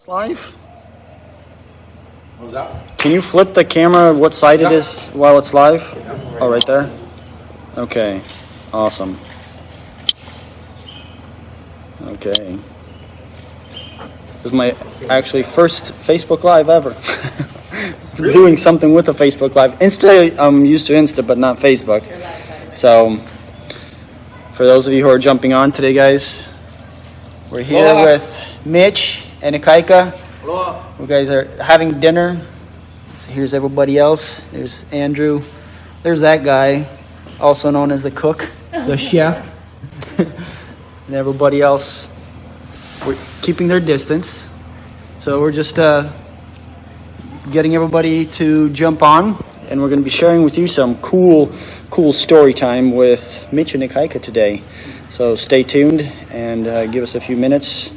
Live? What was that? Can you flip the camera what side it is while it's live? Oh, right there? Okay. Awesome. Okay. This is my actually first Facebook Live ever. Really? Doing something with a Facebook Live. Insta, I'm used to Insta, but not Facebook. So, for those of you who are jumping on today, guys, we're here Aloha. with Mitch and Ikaika. Aloha. You guys are having dinner. So here's everybody else. There's Andrew. There's that guy, also known as the cook, the chef. And everybody else, we're keeping their distance. So we're just getting everybody to jump on. And we're going to be sharing with you some cool story time with Mitch and Ikaika today. So stay tuned and give us a few minutes.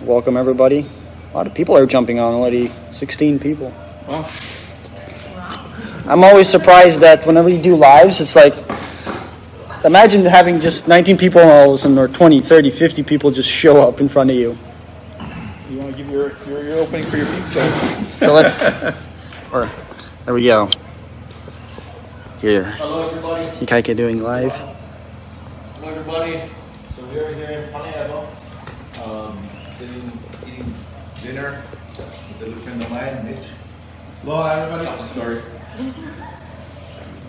Welcome everybody. A lot of people are jumping on already. 16 people. Wow. I'm always surprised that whenever you do lives, it's like, imagine having just 19 people and all of a sudden, or 20, 30, 50 people just show up in front of you. You want to give your opening for your pizza? So let's, or there we go. Here, Hello everybody. Ikaika doing live. Hello everybody. So we are here in Panayama, sitting, eating dinner with the lieutenant of mine, Mitch. Hello everybody. Top story. We're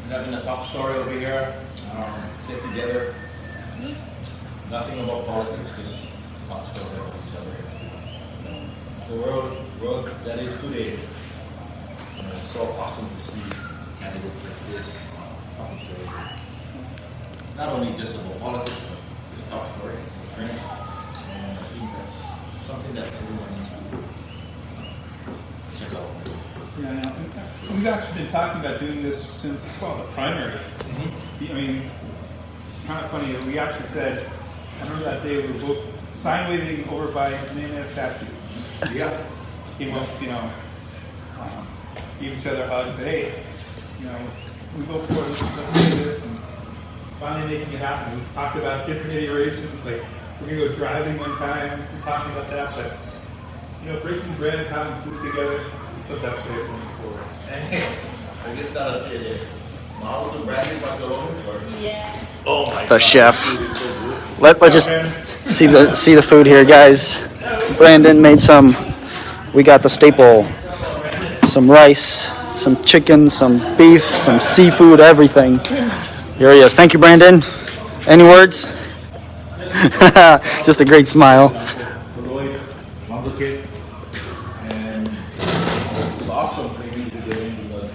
having a top story over here. Get together. Nothing about politics, just top story about each other. The world that is today. It's so awesome to see candidates like this talking stories. Not only just about politics, but just talk story with friends. And I think that's something that everyone needs to check out. Yeah, we've actually been talking about doing this since, the primary. I mean, kind of funny, we actually said, I remember that day we were both sign waving over by Nana's statue. Yeah. Came up, gave each other hugs, said, hey, we go for it, let's do this, and finally making it happen. We talked about different iterations, like we're going to go driving one time, we're talking about that, but, breaking bread, having food together, it's the best way of moving forward. And I just gotta say this. Mahalo to Bradley Pagdalong or Oh my The God, chef. food is so good. Let's just see the food here, guys. Brandon made some. We got the staple. Some rice, some chicken, some beef, some seafood, everything. Here he is. Thank you, Brandon. Any words? Just a great smile. Lloyd, Mango Kid, and it was awesome playing music today because,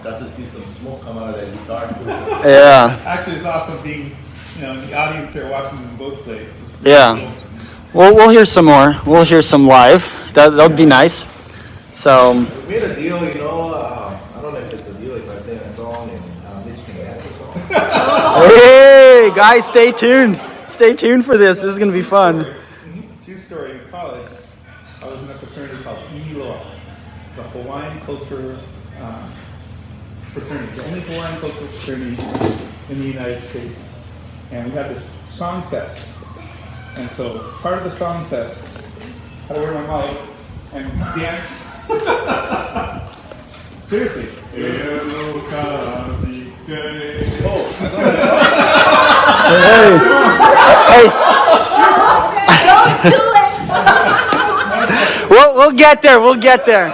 got to see some smoke come out of that guitar. Yeah. Actually, it's awesome being, in the audience here watching them both play. Yeah. Well, we'll hear some more. We'll hear some live. That would be nice. So. We made a deal, I don't know if it's a deal if I play a song and Mitch can dance a song. Hey, guys, stay tuned. Stay tuned for this. This is going to be fun. True story. In college, I was in a fraternity called Aloha, the Hawaiian culture fraternity, the only Hawaiian cultural fraternity in the United States. And we had this song fest. And so part of the song fest, I had to wear my mic and dance. Seriously. Hey. Don't do it! We'll get there. We'll get there.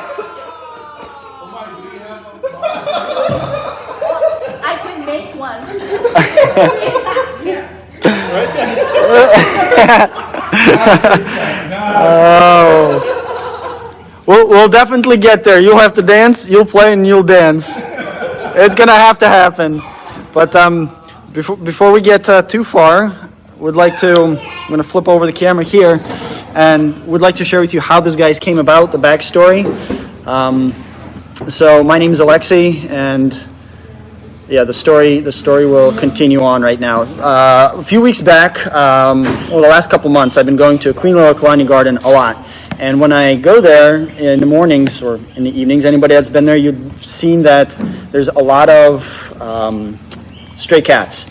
I can make one. Right there. Oh. We'll definitely get there. You'll have to dance, you'll play, and you'll dance. It's gonna have to happen. But before we get too far, I'm gonna flip over the camera here, and would like to share with you how this guys came about, the backstory. So my name is Alexi, and yeah, the story will continue on right now. A few weeks back, the last couple months, I've been going to Queen Laurel Colony Garden a lot. And when I go there in the mornings or in the evenings, anybody that's been there, you've seen that there's a lot of stray cats.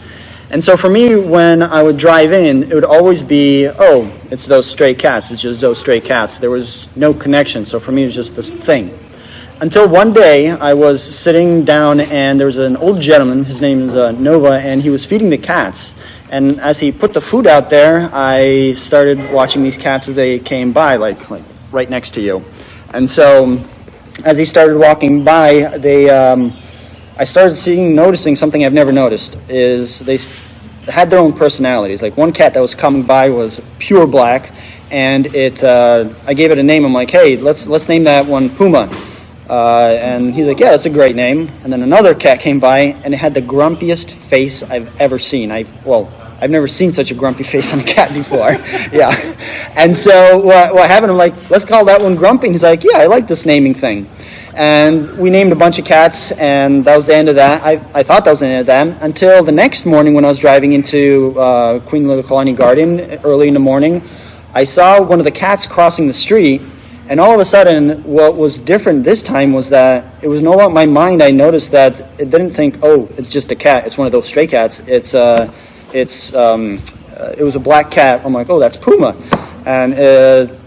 And so for me, when I would drive in, it would always be, oh, it's those stray cats. It's just those stray cats. There was no connection. So for me, it was just this thing. Until one day, I was sitting down, and there was an old gentleman. His name is Nova, and he was feeding the cats. And as he put the food out there, I started watching these cats as they came by, like right next to you. And so as he started walking by, I started noticing something I've never noticed, is they had their own personalities. Like one cat that was coming by was pure black, and I gave it a name. I'm like, hey, let's name that one Puma. And he's like, yeah, that's a great name. And then another cat came by, and it had the grumpiest face I've ever seen. I've never seen such a grumpy face on a cat before. Yeah. And so what happened, I'm like, let's call that one Grumpy. And he's like, yeah, I like this naming thing. And we named a bunch of cats, and that was the end of that. I thought that was the end of that until the next morning when I was driving into Queen Liliuokalani Garden early in the morning. I saw one of the cats crossing the street, and all of a sudden, what was different this time was that it was no longer my mind. I noticed that it didn't think, oh, it's just a cat. It's one of those stray cats. It was a black cat. I'm like, oh, that's Puma. And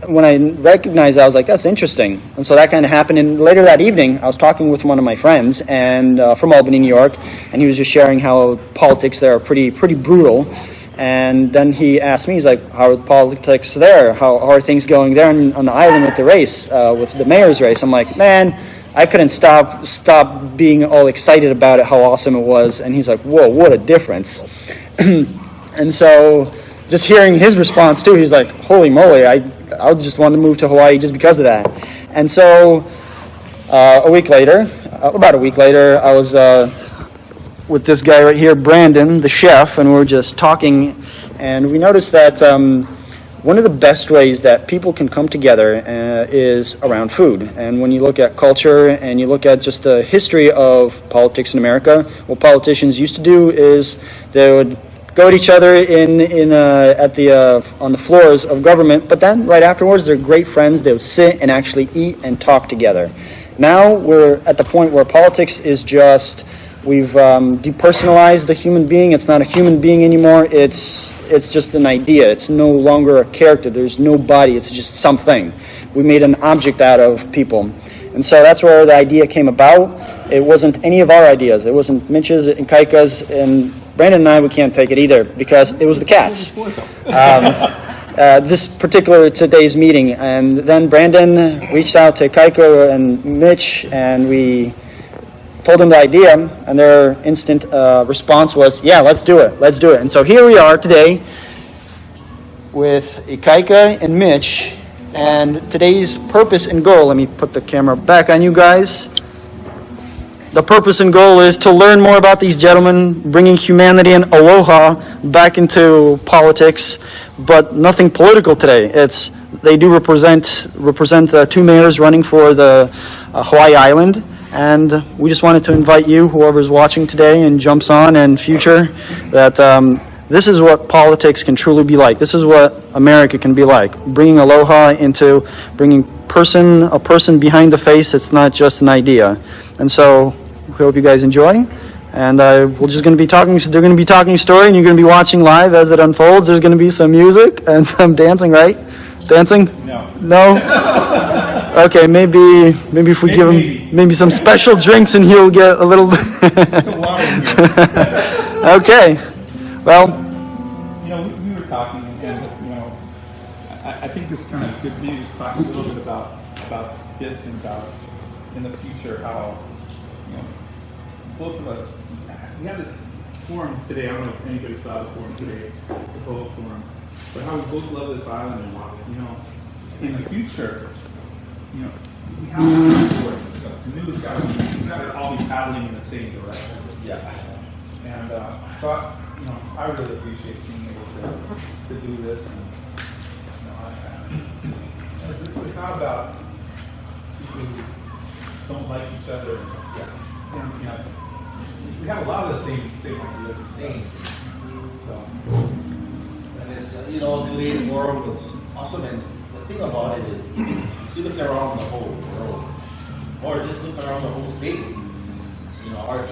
when I recognized that, I was like, that's interesting. And so that kind of happened. And later that evening, I was talking with one of my friends and from Albany, New York, and he was just sharing how politics there are pretty brutal. And then he asked me, he's like, how are the politics there? How are things going there on the island with the race, with the mayor's race? I'm like, man, I couldn't stop being all excited about it, how awesome it was. And he's like, whoa, what a difference. And so just hearing his response too, he's like, holy moly, I just wanted to move to Hawaii just because of that. And so about a week later, I was with this guy right here, Brandon, the chef, and we were just talking, and we noticed that one of the best ways that people can come together is around food. And when you look at culture and you look at just the history of politics in America, what politicians used to do is they would go at each other on the floors of government, but then right afterwards they're great friends. They would sit and actually eat and talk together. Now we're at the point where politics is just, we've depersonalized the human being. It's not a human being anymore. It's just an idea. It's no longer a character. There's no body. It's just something. We made an object out of people. And so that's where the idea came about. It wasn't any of our ideas. It wasn't Mitch's and Ikaika's, and Brandon and I, we can't take it either because it was the cats. This particular today's meeting. And then Brandon reached out to Ikaika and Mitch, and we told them the idea, and their instant response was, yeah, let's do it. And so here we are today with Ikaika and Mitch, and today's purpose and goal, let me put the camera back on you guys. The purpose and goal is to learn more about these gentlemen, bringing humanity and aloha back into politics, but nothing political today. They do represent the two mayors running for the Hawaii Island. And we just wanted to invite you, whoever's watching today and jumps on and future, that this is what politics can truly be like. This is what America can be like. Bringing aloha into bringing a person behind the face. It's not just an idea. And so we hope you guys enjoy. And we're just going to be talking. They're going to be talking story, and you're going to be watching live as it unfolds. There's going to be some music and some dancing, right? Dancing? No? Okay, maybe if we give him maybe some special drinks, and he'll get a little. Okay, well. We were talking, and I think this kind of good news talks a little bit about this and about in the future how both of us, we have this forum today. I don't know if anybody saw the forum today, the Aloha forum, but how we both love this island, and in the future. We have to new guys. We've got to all be paddling in the same direction. Yeah. And I thought, I really appreciate being able to do this. And it's not about people who don't like each other. Yeah. We have a lot of the same ideas. Same. So, and it's today's forum was awesome, and the thing about it is, if you look around the whole world, or just look around the whole state, our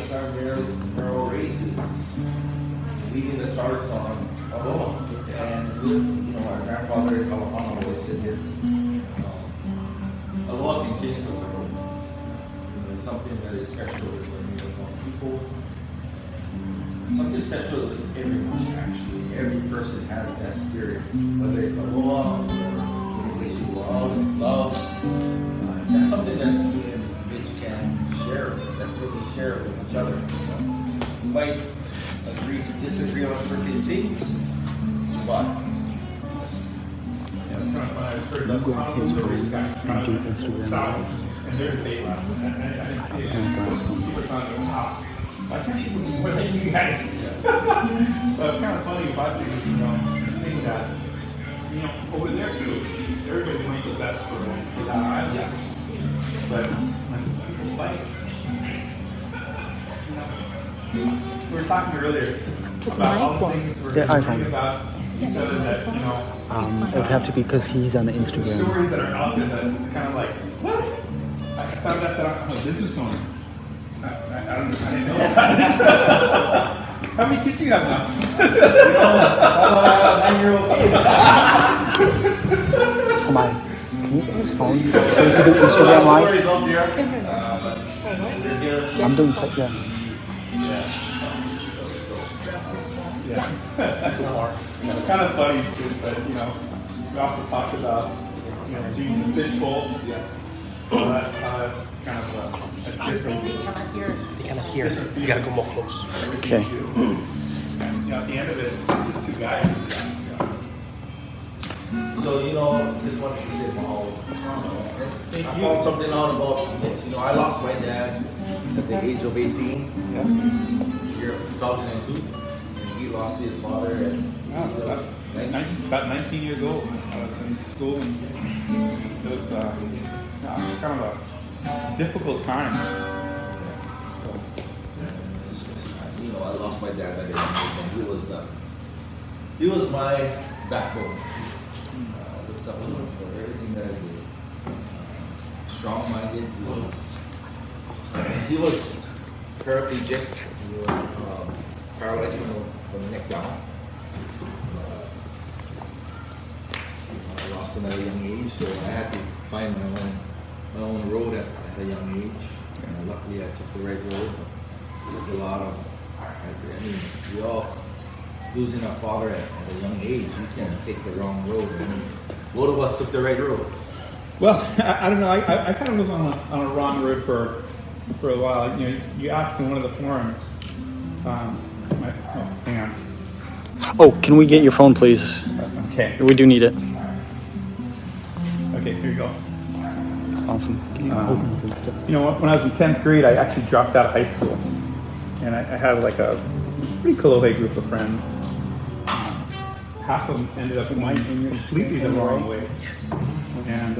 races leading the charge on Aloha. And you know, our grandfather in Aloha always said this: Aloha can change the world. You know, something very special is when you look on people. Something special with everyone, actually. Every person has that spirit, whether it's Aloha, or they show love. That's something that me and Mitch can share. That's what we share with each other. We might agree to disagree on certain things, but Yeah, it's kind of fun. I've heard that these guys kind of south, and their debate last night. I didn't see it. People talking about, wow, I can't even what are you guys? But it's kind of funny watching, you know, seeing that, you know, over there too, everybody wants the best for that island. Yeah. But when people fight, we were talking earlier about all the things we're thinking about each other that, you know, It would have to be because he's on the the Instagram. stories that are out there that kind of like, what? I found out that I'm a business owner. I didn't know that. How many kids you have now? 9-year-old kid. Come on. Can you get his phone? Can you do Instagram live? Stories up there. But they're here. I'm doing yeah. Yeah. It's kind of funny, too, but you know, we also talked about, you know, doing the fishbowl. Yeah. That kind of a I'm saying different. they cannot hear. They cannot hear. You gotta go more close. Okay. And, you know, at the end of it, just two guys. So, you know, this one is in Mahalo. I found something out about, you know, I lost my dad at the age of 18, year of 2002. And he lost his father at About 19 years old. I was in school, and it was kind of a difficult time. You know, I lost my dad at a young age, and he was my backbone. Looked up to him for everything that I did. Strong-minded. He was paraplegic. He was paralyzed from the neck down. I lost him at a young age, so I had to find my own road at a young age. And luckily, I took the right road. There's a lot of, I mean, we all losing our father at a young age. You can't take the wrong road. I mean, both of us took the right road. Well, I don't know. I kind of was on a wrong road for a while. You know, you asked in one of the forums. Hang on. Oh, can we get your phone, please? Okay. We do need it. Okay. Here you go. Awesome. Can you open this? You know, when I was in 10th grade, I actually dropped out of high school, and I had like a pretty Aloha group of friends. Half of them ended up going completely the wrong way. Yes. And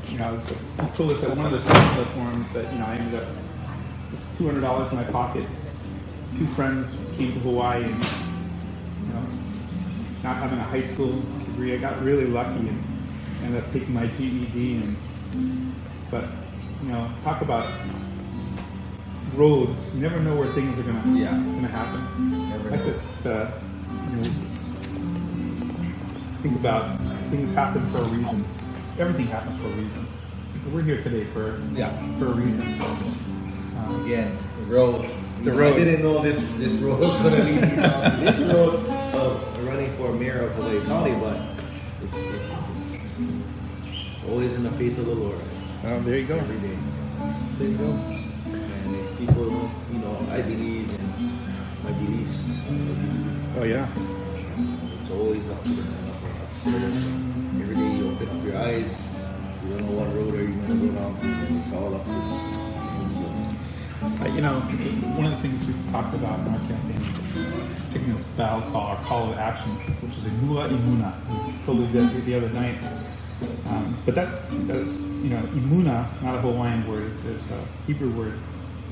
you know, I told us at one of the social forums that, you know, I ended up with $200 in my pocket. 2 friends came to Hawaii, and, you know, not having a high school degree, I got really lucky and ended up taking my GED. But you know, talk about roads. You never know where things are gonna happen. Never I know. could, you know, think about things happen for a reason. Everything happens for a reason. We're here today for a reason. Again, the road. The road. I didn't know this road was going to lead me down to this road of running for mayor of Hawaii County, but it's always in the faith of the Lord. There you go. Every day. There you go. And if people don't, you know, I believe in my beliefs. Oh yeah. It's always up to them, upstairs. Every day you open up your eyes, you don't know what road are you going to go down. It's all up to you. You know, one of the things we've talked about in our campaign is taking this battle call, our call to action, which is Inua Imuna. We told you that the other night. But that is, you know, Imuna, not a Hawaiian word, it's a Hebrew word,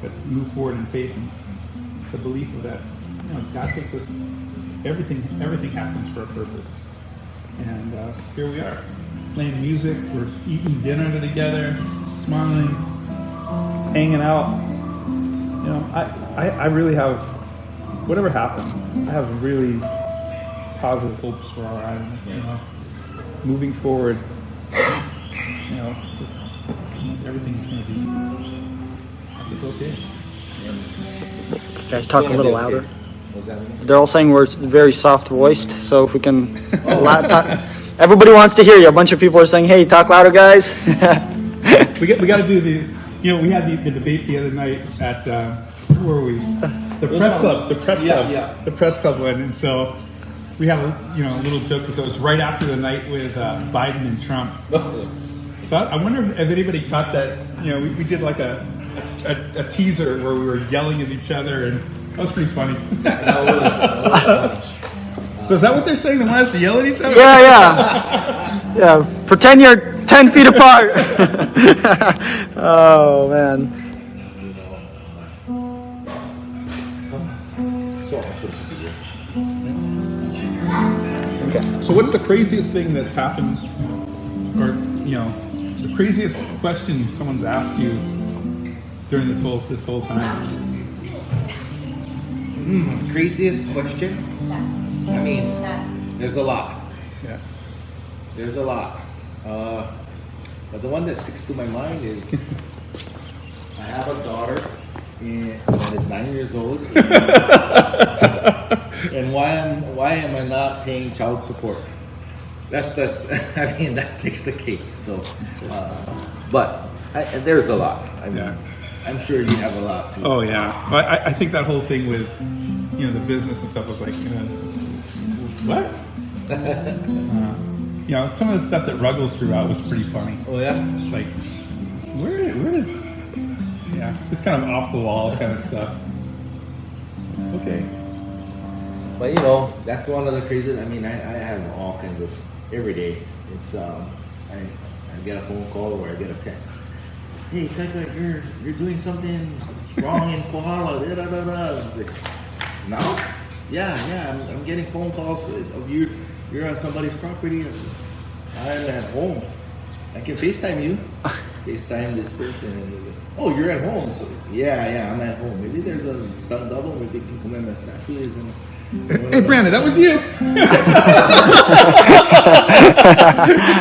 but move forward in faith and the belief of that, you know, God takes us, everything happens for a purpose. And here we are, playing music, we're eating dinner together, smiling, hanging out. You know, I really have, whatever happens, I have really positive hopes for our island. You know, moving forward, you know, it's just, everything's going to be, I think, okay. Guys, talk a little louder. What's that mean? They're all saying we're very soft voiced, so if we can, everybody wants to hear you. A bunch of people are saying, "Hey, talk louder, guys." We got to do the, you know, we had the debate the other night at, where were we? The press club. The press club. Yeah. The press club one. And so we have a, you know, a little joke because it was right after the night with Biden and Trump. So I wonder if anybody caught that. You know, we did like a teaser where we were yelling at each other, and that was pretty funny. That was So is that what they're saying? They want us to yell at each other? Yeah. Pretend you're 10 feet apart. Oh man. so awesome to be here. Okay. So what's the craziest thing that's happened, or you know, the craziest question someone's asked you during this whole time? Craziest question? I mean, there's a lot. Yeah. There's a lot. But the one that sticks to my mind is I have a daughter that is 9 years old. And why am I not paying child support? That's the, I mean, that takes the cake. So, but there's a lot. I mean, Yeah. I'm sure you have a lot too. Oh yeah. Well, I think that whole thing with, you know, the business and stuff was like, what? You know, some of the stuff that Ruggles threw out was pretty funny. Oh yeah? Like, where is, yeah, just kind of off the wall kind of stuff. Okay. But you know, that's one of the craziest. I mean, I have all kinds of every day. It's I get a phone call or I get a text. Hey, Ikaika, you're doing something wrong in Kohala. Da, da, da, da. It's like, now? Yeah. I'm getting phone calls of you. You're on somebody's property. I'm at home. I can FaceTime you. FaceTime this person. And oh, you're at home. So yeah, I'm at home. Maybe there's a sun double. Maybe you can come in the statues and. Hey, Brandon, that was you.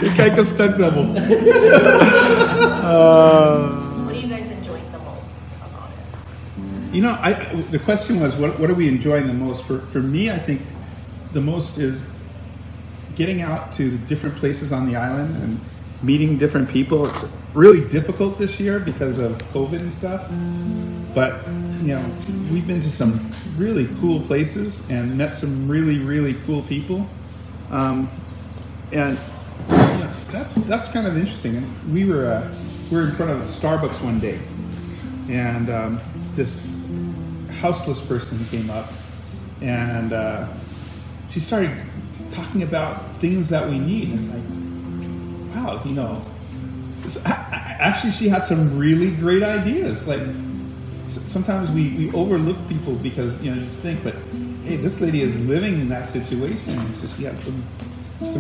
Ikaika stunt double. What do you guys enjoy the most about it? You know, the question was, what are we enjoying the most? For me, I think the most is getting out to different places on the island and meeting different people. It's really difficult this year because of COVID and stuff. But, you know, we've been to some really cool places and met some really, really cool people. And yeah, that's kind of interesting. And we were in front of Starbucks one day, and this houseless person came up, and she started talking about things that we need. And it's like, wow, you know, actually she had some really great ideas. Like sometimes we overlook people because, you know, you just think, but hey, this lady is living in that situation, so she had some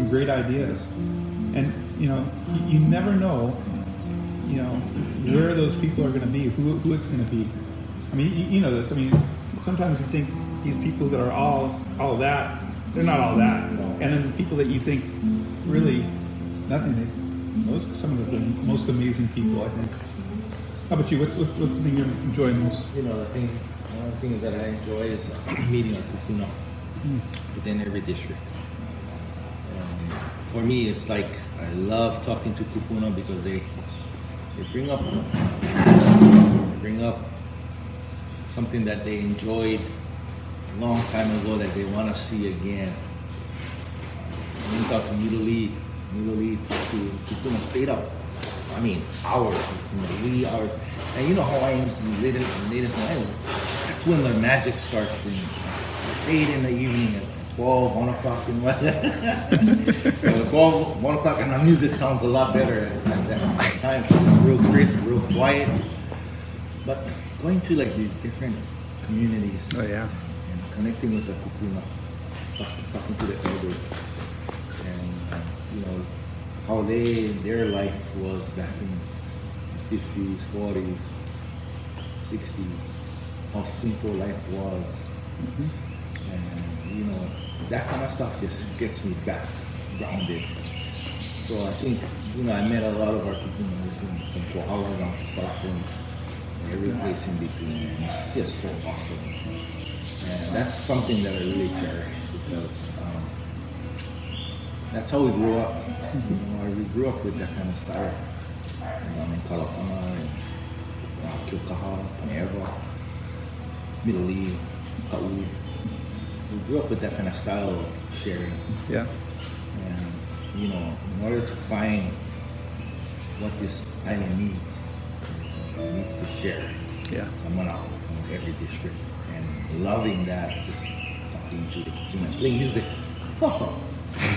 great ideas. And you know, you never know, you know, where those people are going to be, who it's going to be. I mean, you know this. I mean, sometimes you think these people that are all that, they're not all that. And then the people that you think really nothing, those are some of the most amazing people, I think. How about you? What's the thing you're enjoying most? You know, one of the things that I enjoy is meeting a kupuna within every district. For me, it's like I love talking to kupuna because they bring up something that they enjoyed a long time ago that they want to see again. When we talk to Nidali talk to kupuna straight up. I mean, hours, wee hours. And you know Hawaiians native Hawaiian, that's when the magic starts in 8 in the evening at 12, 1 o'clock and what. 12, 1 o'clock and the music sounds a lot better at that time. It's real crisp, real quiet. But going to like these different communities yeah. and connecting with the kupuna, talking to the elders, and you know, how their life was back in the 50s, 40s, 60s, how simple life was. And you know, that kind of stuff just gets me back grounded. So I think, you know, I met a lot of our people from Kohala down to Southland, every place in between, and it's just so awesome. And that's something that I really cherish because that's how we grew up. You know, we grew up with that kind of style. In Kalapana and Kilkaha, Panerva, Middle Ka'u. We grew up with that kind of style of sharing. Yeah. And, you know, in order to find what this island needs, it needs to share a manao from every district. And loving that, just talking to the playing music.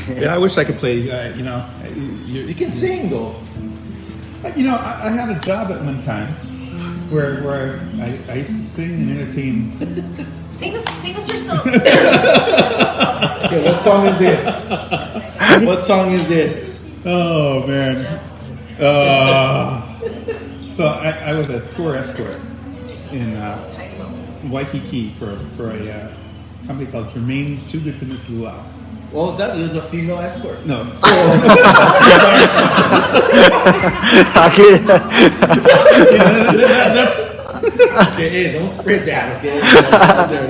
Yeah, I wish I could play. You know, You can sing though. you know, I had a job at one time where I used to sing and entertain. Sing us your song. Okay, what song is this? What song is this? Oh man. Just So I was a tour escort in Waikiki for a company called Jermaine's Too Good to Miss Luau. What was that? It was a female escort. No. Okay, hey, don't spread that, okay?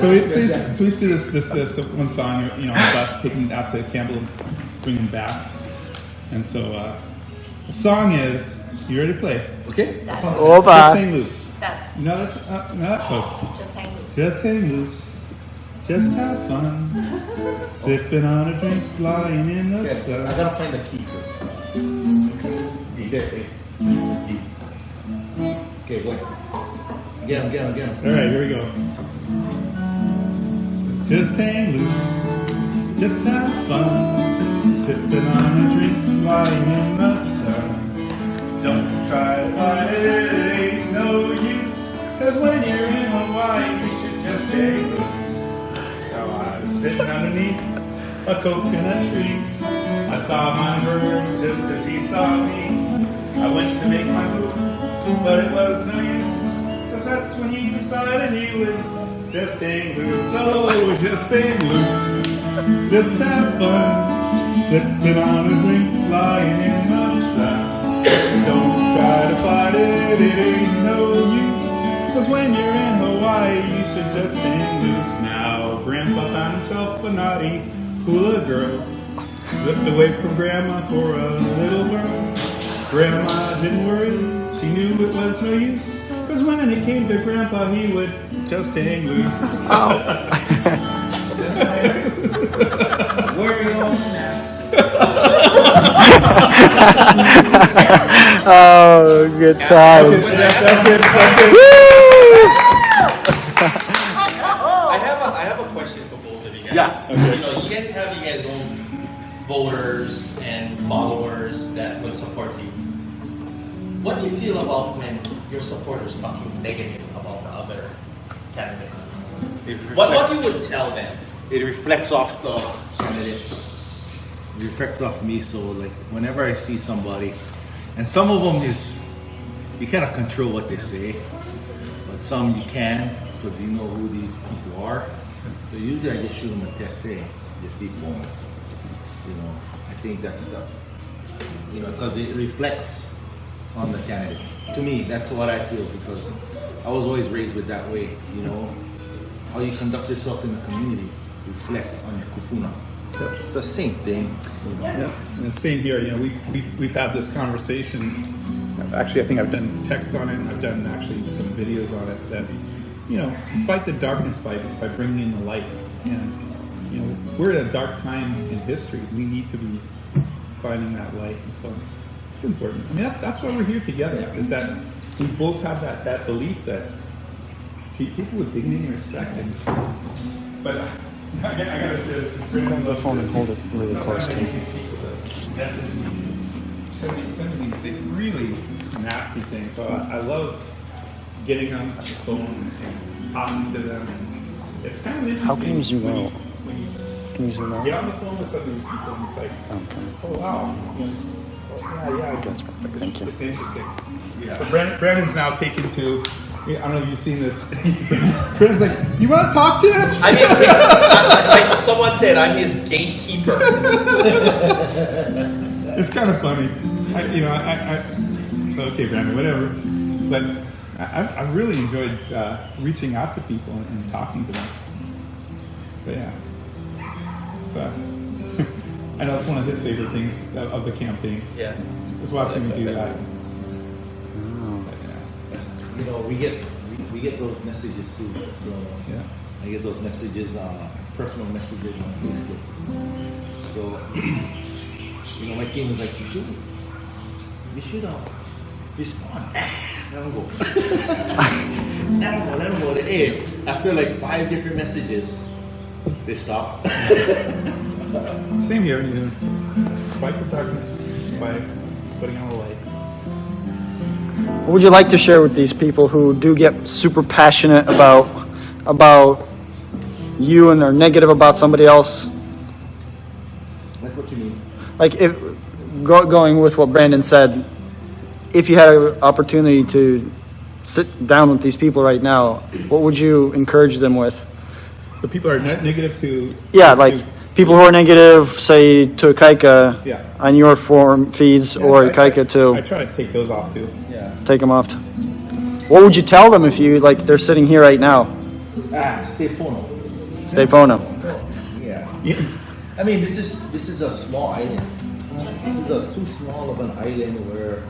So we used to do this one song, you know, on the bus, taking it out to Campbell, bringing back. And so the song is, you ready to play? Okay? that. Just hang loose. That. You know that folks. Just hang loose. Just hang loose. Just have fun. Sipping on a drink, lying in the Okay, sun. I gotta find the key first. D. Okay, wait. Get him. All right, here we go. Just hang loose, just have fun, sipping on a drink, lying in the sun. Don't try to fight it, it ain't no use, 'cause when you're in Hawaii, you should just hang loose. Now I was sitting underneath a coconut tree. I saw my bird just as he saw me. I went to make my move, but it was no use. That's when he decided he would just hang loose. Oh, just hang loose. Just have fun. Sipping on a drink, lying in the sun. Don't try to fight it, it ain't no use. 'Cause when you're in Hawaii, you should just hang loose. Now, Grandpa found himself a naughty hula girl. Slipped away from Grandma for a little while. Grandma didn't worry, she knew it was no use. 'Cause when it came to Grandpa, he would just hang loose. Worry on that. Oh, good times. That's it. I have a question for both of you guys. Yes. You know, you guys have you guys own voters and followers that will support you. What do you feel about when your supporters talking negative about the other candidate? What you would tell them? It reflects off the candidate. It reflects off me. So like whenever I see somebody, and some of them is you cannot control what they say, but some you can because you know who these people are. So usually I just shoot them a text, hey, just keep going. You know, I think that's the, you know, because it reflects on the candidate. To me, that's what I feel because I was always raised with that way. You know, how you conduct yourself in the community reflects on your kupuna. It's the same thing. You know? Yeah, and same here. You know, we've had this conversation. Actually, I think I've done texts on it. I've done actually some videos on it. That you know, fight the darkness by bringing in the light. And you know, we're at a dark time in history. We need to be finding that light. And so it's important. I mean, that's why we're here together. Is that we both have that belief that treat people with dignity and respect. But I gotta share this. Put on the phone and hold it really close to you. Some of these really nasty things. So I love getting on the phone and talking to them. And it's kind of interesting. How can you zoom out? When you Can you zoom out? get on the phone with some of these people and it's like, Okay. oh wow. You know, yeah. That's perfect. Thank you. It's interesting. Yeah. So Brandon's now taken to I don't know if you've seen this. Brandon's like, you want to talk to him? I'm his like someone said, I'm his gatekeeper. It's kind of funny. So okay, Brandon, whatever. But I really enjoyed reaching out to people and talking to them. But yeah, so I know it's one of his favorite things of the campaign. Yeah. Is watching him do that. You know, we get those messages too. So Yeah. I get those messages, personal messages on Facebook. So you know, my team is like, you should respond. Let them go. Let them go. Hey, after like 5 different messages, they stop. Same here. You fight the darkness by putting on the light. What would you like to share with these people who do get super passionate about you and they're negative about somebody else? Like what you mean? Like if going with what Brandon said, if you had an opportunity to sit down with these people right now, what would you encourage them with? The people are negative to. Yeah, like people who are negative, say to Ikaika Yeah. on your forum feeds, or Ikaika I to try to take those off too. Yeah. take them off. What would you tell them if you like they're sitting here right now? Stay pono. Stay phone Yeah. I mean, this is a small island. This is too small of an island where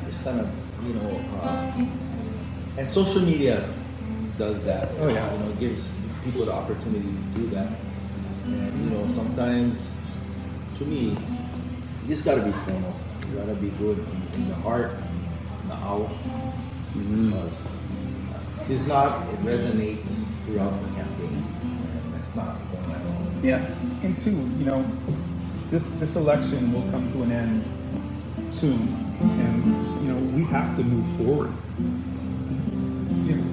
it's kind of, you know, and social media does that. Oh, yeah. You know, it gives people the opportunity to do that. And you know, sometimes, to me, you just gotta be pono. You gotta be good in the heart, in the out. Because it's not, it resonates throughout the campaign. And that's not pono at all. Yeah, and two, you know, this election will come to an end soon, and you know we have to move forward. You know,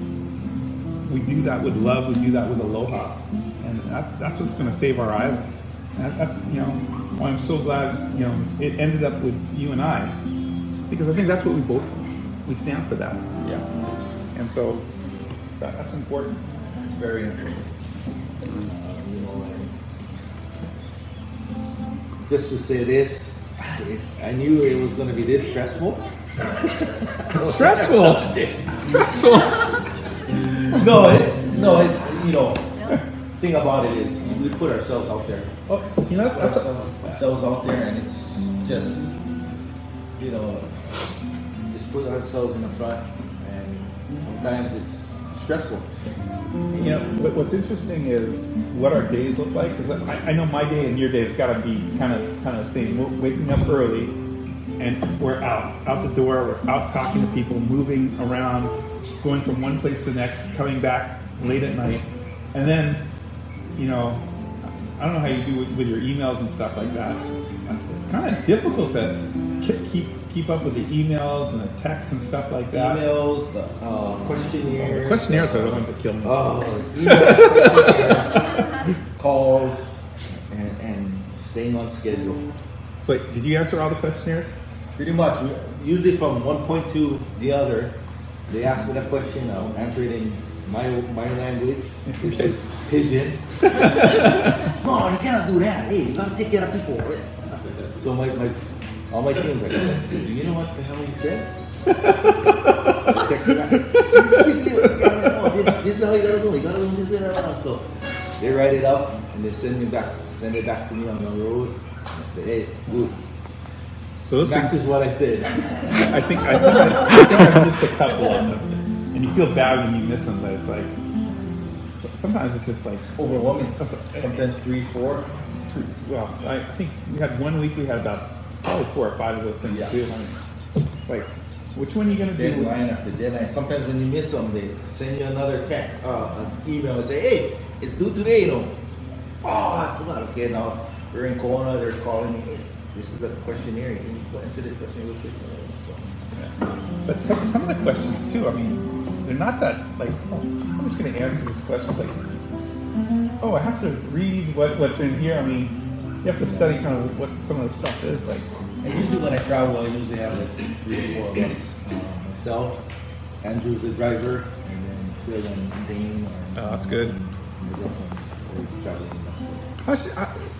we do that with love. We do that with Aloha, and that's what's going to save our island. And that's why I'm so glad it ended up with you and I, because I think that's what we stand for that. Yeah. And so that's important. It's very interesting. You know, and just to say this, if I knew it was going to be this stressful. Stressful. No, it's you know. Thing about it is we put ourselves out there. Oh, you know that's Ourselves out there, and it's just just put ourselves in the front, and sometimes it's stressful. What's interesting is what our days look like, because I know my day and your day has got to be kind of the same. We're waking up early, and we're out the door. We're out talking to people, moving around, going from one place to the next, coming back late at night, and then I don't know how you do with your emails and stuff like that. It's kind of difficult to keep up with the emails and the texts and stuff like that. Emails, the questionnaires. Questionnaires are the ones that kill me. Emails, calls, and staying on schedule. So wait, did you answer all the questionnaires? Pretty much. Usually from one point to the other, they ask me that question, I'll answer it in my language, which is Pidgin. No, you cannot do that. Hey, you gotta take care of people. So all my team was like, do you know what the hell he said? So I text back, this is how you gotta do it. You gotta do this, blah. So they write it up and they send it back to me on the road. And I say, hey, good. So those Back things, to what I said. I think I missed a couple of them, and you feel bad when you miss them. But it's like sometimes it's just like Overwhelming. Sometimes 3, 4. Well, I think we had 1 week. We had about probably 4 or 5 of those things Yeah. too. It's like, which one are you gonna do? Deadline after deadline. Sometimes when you miss them, they send you another text, an email, and say, "Hey, it's due today." Oh, I forgot. Okay, now we're in Kona. They're calling me. Hey, this is a questionnaire. Can you answer this questionnaire real quick? But some of the questions too. I mean, they're not that like. Oh, I'm just gonna answer this question. It's like, oh, I have to read what's in here. I mean, you have to study kind of what some of the stuff is like. And usually when I travel, I usually have like 3 or 4 of us myself, Andrew's the driver, and then Phil and Dane are. Oh, that's good. My girlfriend is traveling with us. How's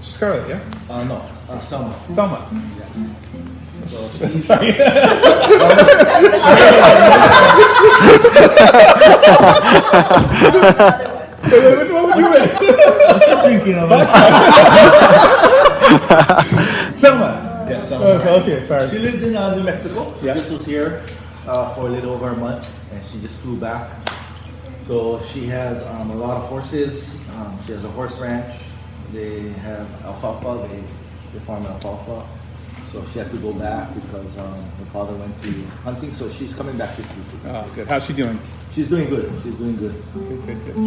Scarlett? Yeah. No, Selma. Selma. So she's Sorry. What would you make? drinking of it. Selma. Yeah, Selma. Okay, sorry. She lives in New Mexico. She Yeah. just was here for a little over a month, and she just flew back. So she has a lot of horses. She has a horse ranch. They have alfalfa. They farm alfalfa. So she had to go back because her father went to hunting. So she's coming back this week. Oh, good. How's she doing? She's doing good. She's doing good. Good.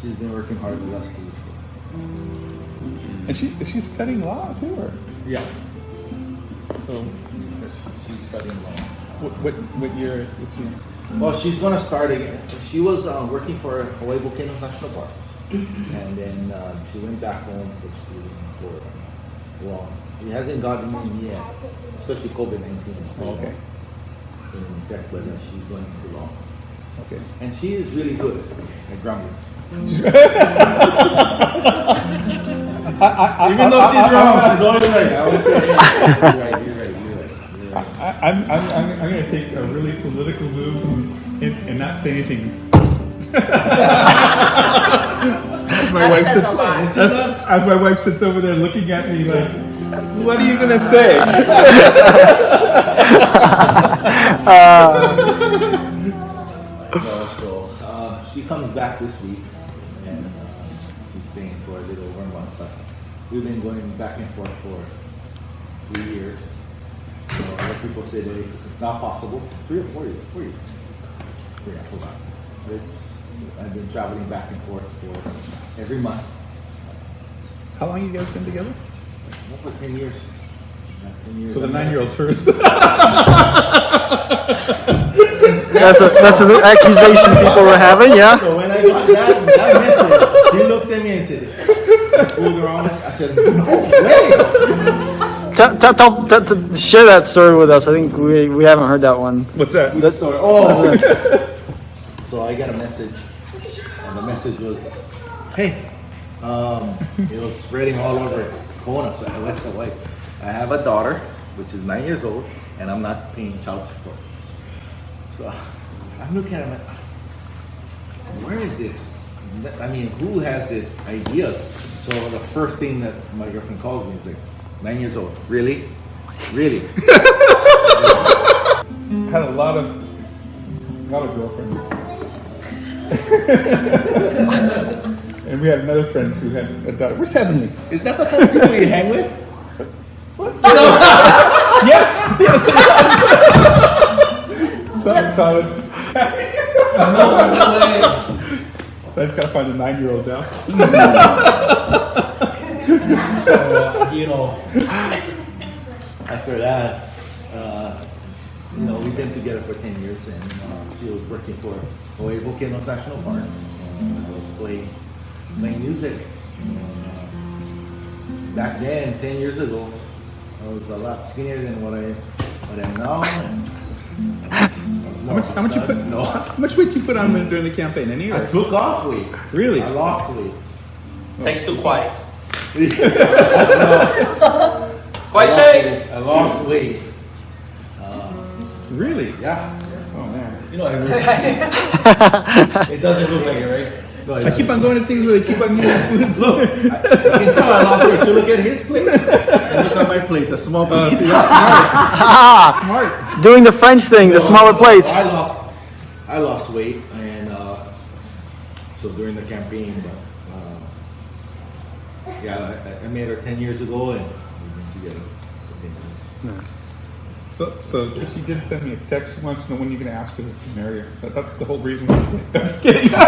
She's been working hard with us too. So. And she's studying law too, or Yeah. so? She's studying law. What year is she in? Well, she's gonna start again. She was working for Hawaii Volcanoes National Park, and then she went back home for student for law. She hasn't gotten in yet, especially COVID-19. Oh, okay. In fact, but she's going to law, Okay. and she is really good at grammar. Even though she's wrong, she's always right. I always say, you're right. I'm going to take a really political move and not say anything. As my wife says sits, a lot. as my wife sits over there looking at me like, what are you going to say? So she comes back this week, and she's staying for a little over a month. But we've been going back and forth for 3 years. So other people say that it's not possible. 3 or 4 years. 4 years. 3, I forgot. I've been traveling back and forth for every month. How long you guys been together? For 10 years. 10 years. So the 9-year-old tourist. That's an accusation people were having, yeah? So when I got that message, she looked at me and said, I fooled around. I said, no way. Share that story with us. I think we haven't heard that one. What's that? Good story. Oh. So I got a message, and the message was, hey, it was spreading all over Kona, so I asked my wife, I have a daughter, which is 9 years old, and I'm not paying child support. So I'm looking at it, where is this? I mean, who has this ideas? So the first thing that my girlfriend calls me is like, 9 years old. Really? Really? Had a lot of girlfriends. And we had another friend who had a daughter. Where's Heavenly? Is that the kind of people you hang with? Yes. Solid. So I just gotta find a 9-year-old now. So, after that, we've been together for 10 years, and she was working for Hawaii Volcanoes National Park, and I was playing music. Back then, 10 years ago, I was a lot skinnier than what I am now. And How much weight you put on during the campaign? Any? I took off weight. Really? I lost weight. Thanks to Kwai. I lost weight. Really? Yeah. Oh man. You know, it doesn't look like it, right? No, I keep on going to things where they keep on giving me food. Look, I can tell I lost weight. You look at his plate and look at my plate, the small plate. Smart. Doing the French thing, the smaller plates. I lost weight, and so during the campaign, but I met her 10 years ago, and we've been together for 10 years. So she did send me a text. She wants to know when you're going to ask her to marry her. That's the whole reason why. I'm just kidding. I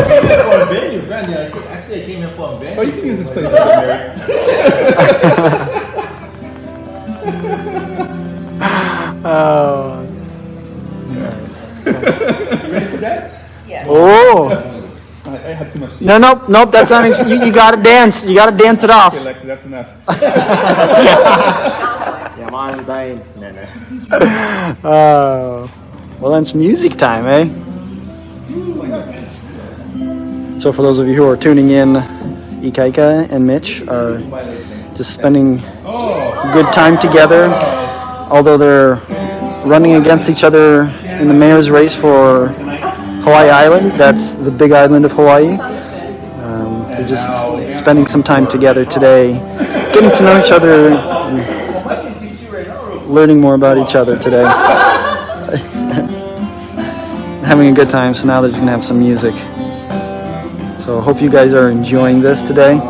came here for a venue, Brandon. I came here for a venue. Oh, you can use this place to get married. Oh. You ready for that? Yeah. Oh. I had too much. Nope. That's not. You gotta dance. You gotta dance it off. Okay, Lexi, that's enough. Yeah, Valentine. No, no. Well, then it's music time, eh? So for those of you who are tuning in, Ikaika and Mitch are just spending good time together, although they're running against each other in the mayor's race for Hawaii Island. That's the big island of Hawaii. They're just spending some time together today, getting to know each other, and learning more about each other today. Having a good time, so now they're just gonna have some music. So I hope you guys are enjoying this today.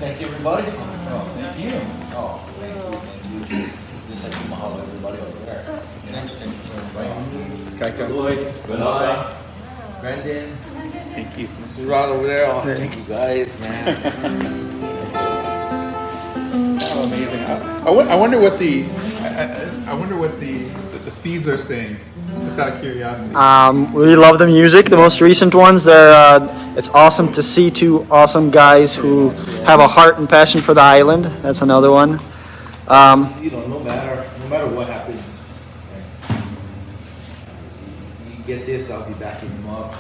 Thank you, everybody. Oh, thank you. Oh, thank you. Just like mahalo everybody over there. Thanks, thank you for inviting me. Ikaika. Lloyd, Aloha, Brandon, Thank you. Mr. Rod over there. Oh, thank you guys, man. Oh, amazing. I wonder what the feeds are saying. Just out of curiosity. We love the music. The most recent ones, it's awesome to see two awesome guys who have a heart and passion for the island. That's another one. You know, no matter what happens, you get this, I'll be backing him up.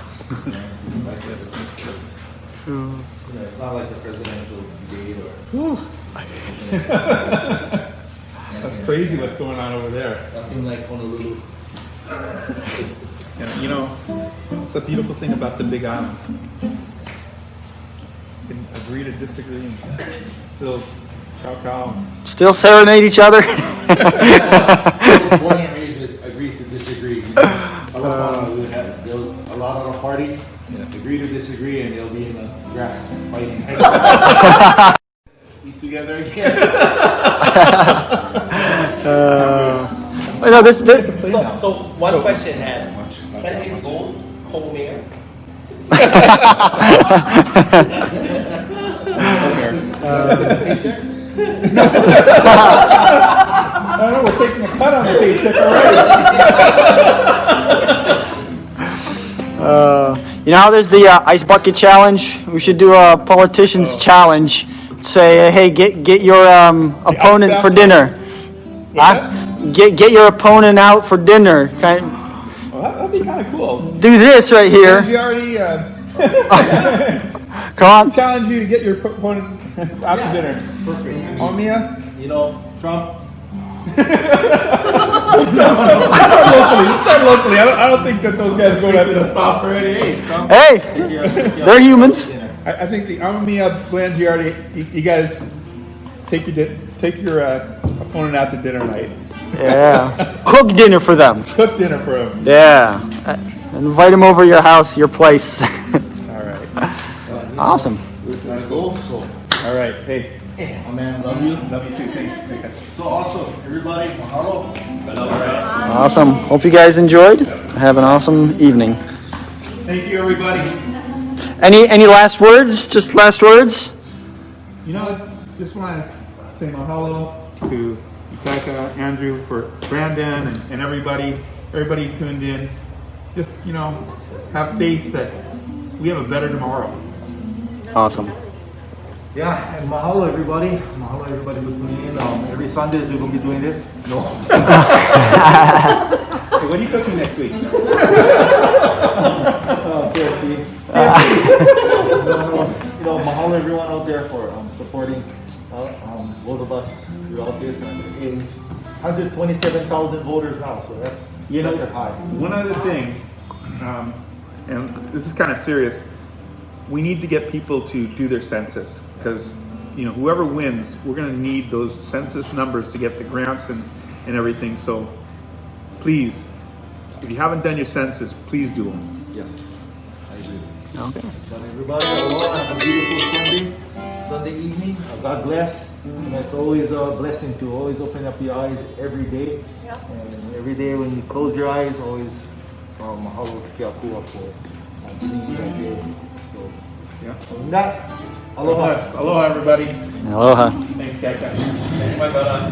You know, it's not like the presidential debate or. That's crazy what's going on over there. Nothing like Honolulu. And, you know, it's a beautiful thing about the Big Island. You can agree to disagree and still cow. Still serenade each other. Those born and raised agree to disagree. Aloha, there was a lot of parties. Agree to disagree, and they'll be in the grass fighting. Eat together again. No, this So one question, Ed. Can we vote co-mayor? Paycheck? I know we're taking a cut on the paycheck already. you know how there's the ice bucket challenge? We should do a politician's challenge. Say, hey, get your opponent for dinner. Huh? Get your opponent out for dinner. Well, that'd be kind of cool. Do this right here. We already Come on. challenge you to get your opponent out to dinner. Perfect. Omia? You know, Trump. Start locally. I don't think that those guys go To after the the top already. Hey, Trump. Hey, they're humans. I think the Omia Blangiardi, you guys take your opponent out to dinner night. Yeah. Cook dinner for them. Cook dinner for him. Yeah. Invite them over your house, your place. All right. Awesome. We're gonna go. So, All right. Hey, oh man, love you. love you too. Thanks. So awesome, everybody. Mahalo. Awesome. Hope you guys enjoyed. Have an awesome evening. Thank you, everybody. Any last words? Just last words? You know, just want to say mahalo to Ikaika, Andrew, for Brandon, and everybody who tuned in. Just, you know, have faith that we have a better tomorrow. Awesome. Yeah, and mahalo everybody. Mahalo everybody who's tuning in. Every Sundays we're gonna be doing this. No. Hey, what are you cooking next week? KFC. You know, mahalo everyone out there for supporting both of us throughout this. And it's 127,000 voters now, so that's high. One other thing, and this is kind of serious, we need to get people to do their census, because you know, whoever wins, we're going to need those census numbers to get the grants and everything. So please, if you haven't done your census, please do them. Yes, I agree. Okay. But everybody, aloha, have a beautiful Sunday evening. God bless. And it's always a blessing to always open up your eyes every day. Yeah. And every day when you close your eyes, always mahalo kia kua for giving you that day. So, Yeah. from that, aloha. Aloha, everybody. Aloha. Thanks, Kaka. Bye bye.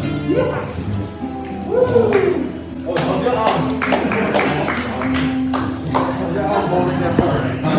Oh, how's your arm? How's your arm holding that first?